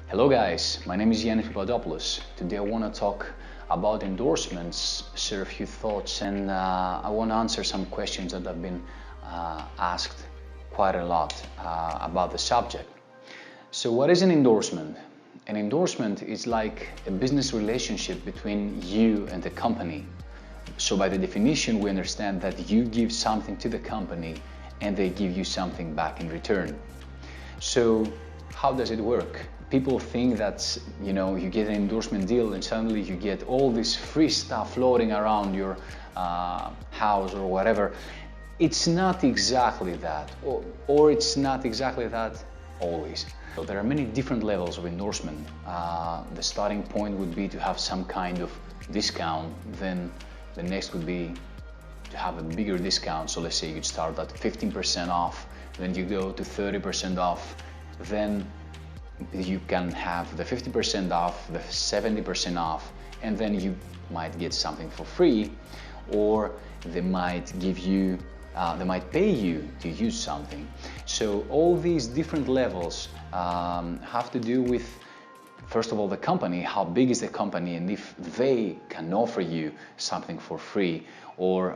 Hello guys, my name is Yiannis Papadopoulos. Today I want to talk about endorsements, share a few thoughts, and I want to answer some questions that have been asked quite a lot about the subject. So what is an endorsement? An endorsement is like a business relationship between you and the company. So by the definition, we understand that you give something to the company and they give you something back in return. So how does it work? People think that, you get an endorsement deal and suddenly you get all this free stuff floating around your house or whatever. It's not exactly that, or it's not exactly that always. So there are many different levels of endorsement. The starting point would be to have some kind of discount, then the next would be to have a bigger discount. So let's say you start at 15% off, then you go to 30% off, then you can have the 50% off, the 70% off, and then you might get something for free, or they might give you, they might pay you to use something. So all these different levels have to do with, first of all, the company. How big is the company, and if they can offer you something for free, or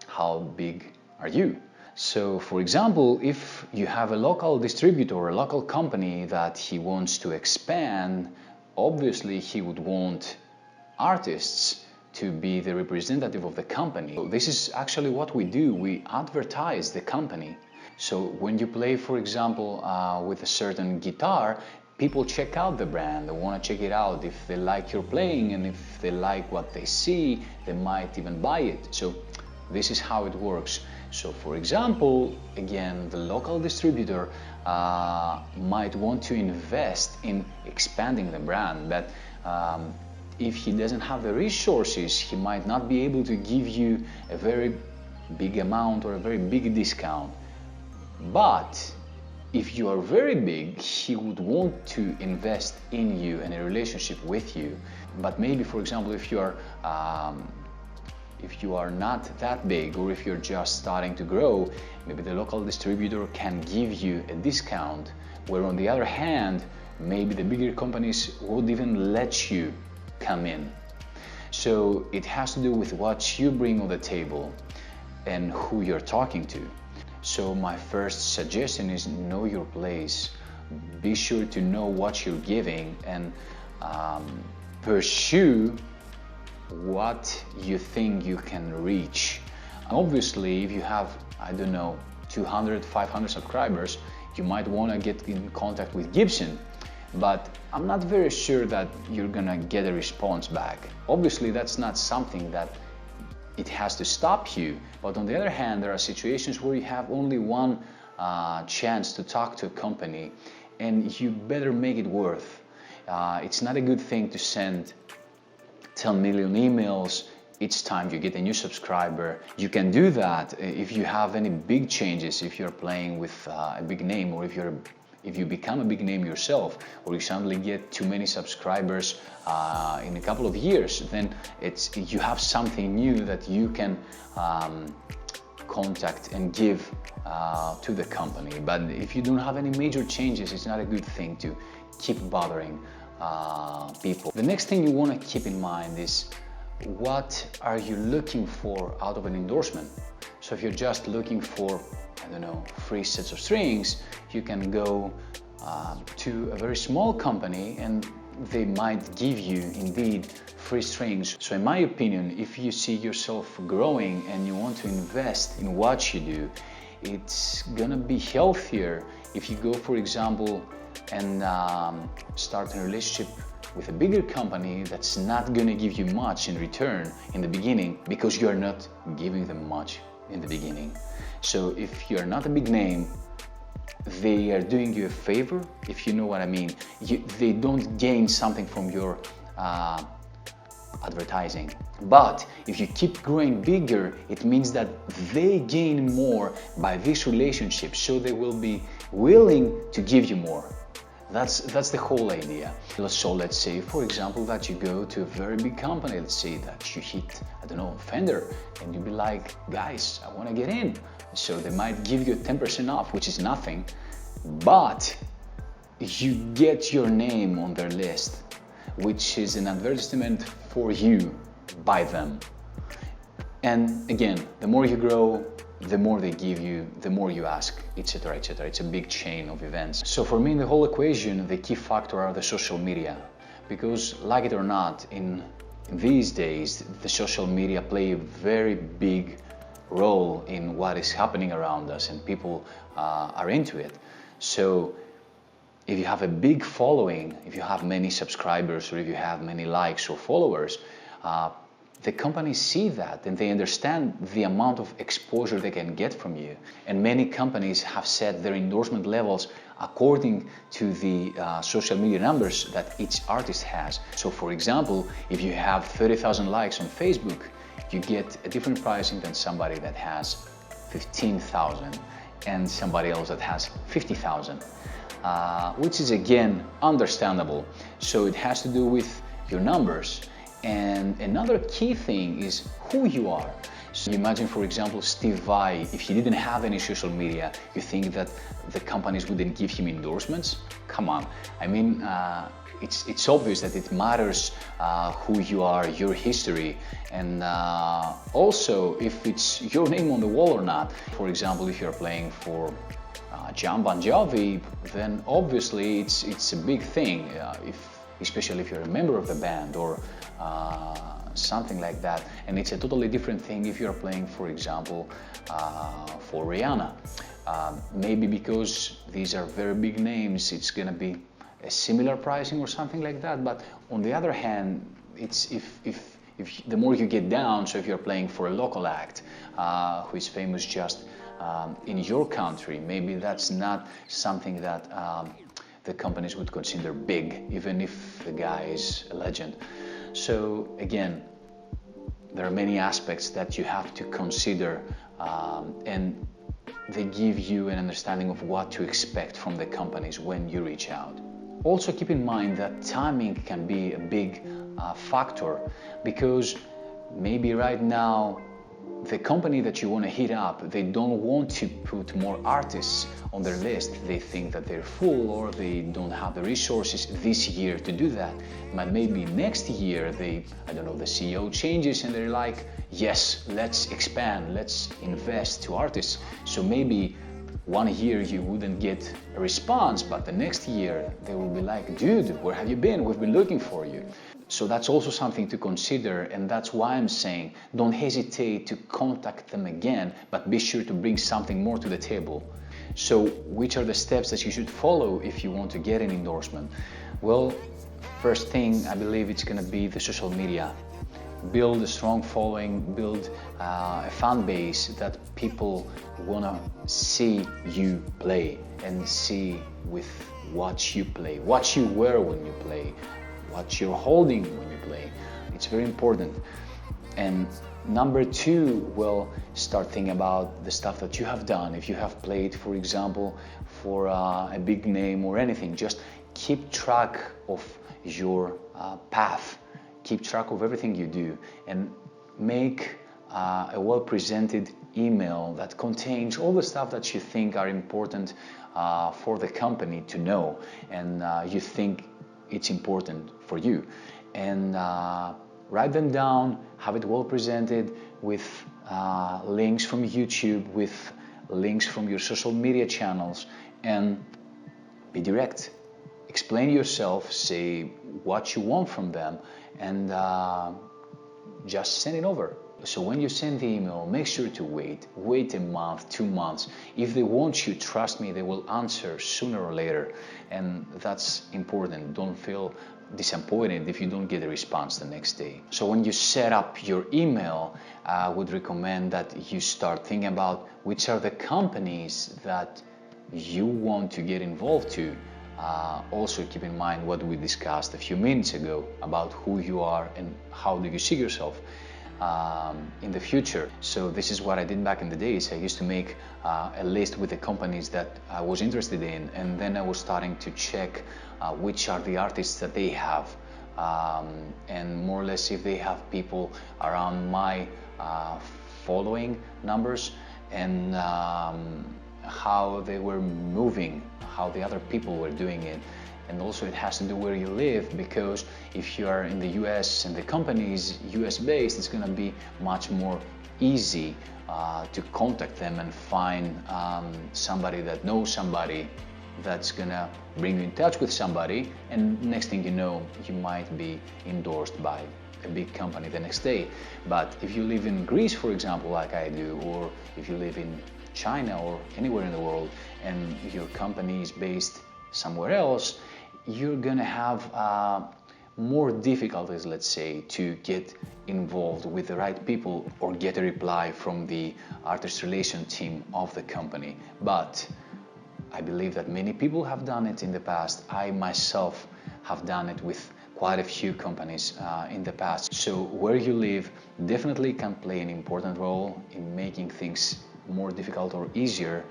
how big are you? So for example, if you have a local distributor or a local company that he wants to expand, obviously he would want artists to be the representative of the company. So this is actually what we do. We advertise the company. So when you play, for example, with a certain guitar, people check out the brand. They want to check it out. If they like your playing and if they like what they see, they might even buy it. So this is how it works. So for example, again, the local distributor might want to invest in expanding the brand, but if he doesn't have the resources, he might not be able to give you a very big amount or a very big discount. But if you are very big, he would want to invest in you and a relationship with you. But maybe, for example, if you are not that big, or if you're just starting to grow, maybe the local distributor can give you a discount, where on the other hand, maybe the bigger companies would even let you come in. So it has to do with what you bring on the table and who you're talking to. So my first suggestion is know your place. Be sure to know what you're giving and pursue what you think you can reach. Obviously, if you have, 200, 500 subscribers, you might want to get in contact with Gibson, but I'm not very sure that you're gonna get a response back. Obviously, that's not something that it has to stop you, but on the other hand, there are situations where you have only one chance to talk to a company, and you better make it worth. It's not a good thing to send 10 million emails each time you get a new subscriber. You can do that if you have any big changes, if you're playing with a big name, or if you become a big name yourself, or you suddenly get too many subscribers in a couple of years, then you have something new that you can contact and give to the company. But if you don't have any major changes, it's not a good thing to keep bothering people. The next thing you want to keep in mind is, what are you looking for out of an endorsement? So if you're just looking for, free sets of strings, you can go to a very small company and they might give you indeed free strings. So in my opinion, if you see yourself growing and you want to invest in what you do, it's gonna be healthier if you go, for example, and start a relationship with a bigger company that's not going to give you much in return in the beginning, because you're not giving them much in the beginning. So if you're not a big name, they are doing you a favor, if you know what I mean. They don't gain something from your advertising. But if you keep growing bigger, it means that they gain more by this relationship, so they will be willing to give you more. That's the whole idea. So let's say, for example, that you go to a very big company. Let's say that you hit, Fender, and you'll be like, guys, I want to get in. So they might give you 10% off, which is nothing. But you get your name on their list, which is an advertisement for you by them. And again, the more you grow, the more they give you, the more you ask, etc., etc. It's a big chain of events. So for me, in the whole equation, the key factor are the social media, because like it or not, in these days, the social media play a very big role in what is happening around us, and people are into it. So if you have a big following, if you have many subscribers, or if you have many likes or followers, the companies see that and they understand the amount of exposure they can get from you. And many companies have set their endorsement levels according to the social media numbers that each artist has. So for example, if you have 30,000 likes on Facebook, you get a different pricing than somebody that has 15,000 and somebody else that has 50,000, which is again understandable. So it has to do with your numbers. And another key thing is who you are. So imagine, for example, Steve Vai, if he didn't have any social media, you think that the companies wouldn't give him endorsements? Come on. I mean, it's obvious that it matters who you are, your history, and also if it's your name on the wall or not. For example, if you're playing for John Bon Jovi, then obviously it's a big thing, especially if you're a member of the band or something like that. And it's a totally different thing if you're playing, for example, for Rihanna. Maybe because these are very big names, it's gonna be a similar pricing or something like that. But on the other hand, it's if the more you get down, so if you're playing for a local act who is famous just in your country, maybe that's not something that the companies would consider big, even if the guy is a legend. So again, there are many aspects that you have to consider, and they give you an understanding of what to expect from the companies when you reach out. Also keep in mind that timing can be a big factor, because maybe right now the company that you want to hit up, they don't want to put more artists on their list. They think that they're full, or they don't have the resources this year to do that. But maybe next year, the CEO changes and they're like, yes, let's expand, let's invest to artists. So maybe one year you wouldn't get a response, but the next year they will be like, dude, where have you been? We've been looking for you. So that's also something to consider, and that's why I'm saying don't hesitate to contact them again, but be sure to bring something more to the table. So which are the steps that you should follow if you want to get an endorsement? Well, first thing, I believe it's going to be the social media. Build a strong following, build a fan base that people want to see you play and see with what you play, what you wear when you play, what you're holding when you play. It's very important. And number two, well, start thinking about the stuff that you have done. If you have played, for example, for a big name or anything, just keep track of your path. Keep track of everything you do, and make a well-presented email that contains all the stuff that you think are important for the company to know, and you think it's important for you. And write them down, have it well presented with links from YouTube, with links from your social media channels, and be direct. Explain yourself, say what you want from them, and just send it over. So when you send the email, make sure to wait a month, 2 months. If they want you, trust me, they will answer sooner or later, and that's important. Don't feel disappointed if you don't get a response the next day. So when you set up your email, I would recommend that you start thinking about which are the companies that you want to get involved to. Also keep in mind what we discussed a few minutes ago about who you are and how do you see yourself in the future. So this is what I did back in the days. I used to make a list with the companies that I was interested in, and then I was starting to check which are the artists that they have, and more or less if they have people around my following numbers, and how they were moving, how the other people were doing it. And also it has to do where you live, because if you are in the US and the company is US based, it's going to be much more easy to contact them and find somebody that knows somebody that's gonna bring you in touch with somebody, and next thing you know, you might be endorsed by a big company the next day. But if you live in Greece, for example, like I do, or if you live in China or anywhere in the world and your company is based somewhere else, you're gonna have more difficulties, let's say, to get involved with the right people or get a reply from the artist relation team of the company. But I believe that many people have done it in the past. I myself have done it with quite a few companies in the past. So where you live definitely can play an important role in making things more difficult or easier,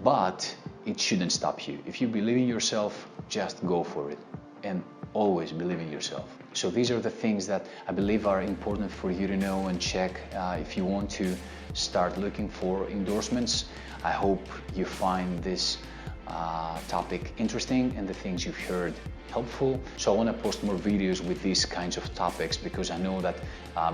but it shouldn't stop you. If you believe in yourself, just go for it, and always believe in yourself. So these are the things that I believe are important for you to know and check if you want to start looking for endorsements. I hope you find this topic interesting and the things you've heard helpful. So I want to post more videos with these kinds of topics, because I know that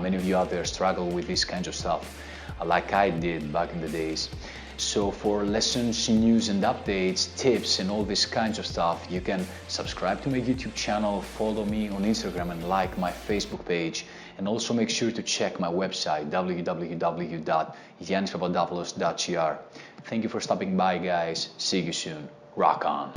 many of you out there struggle with these kinds of stuff, like I did back in the days. So for lessons, news and updates, tips and all these kinds of stuff, you can subscribe to my YouTube channel, follow me on Instagram and like my Facebook page, and also make sure to check my website www.yiannispapadopoulos.gr. Thank you for stopping by, guys. See you soon. Rock on.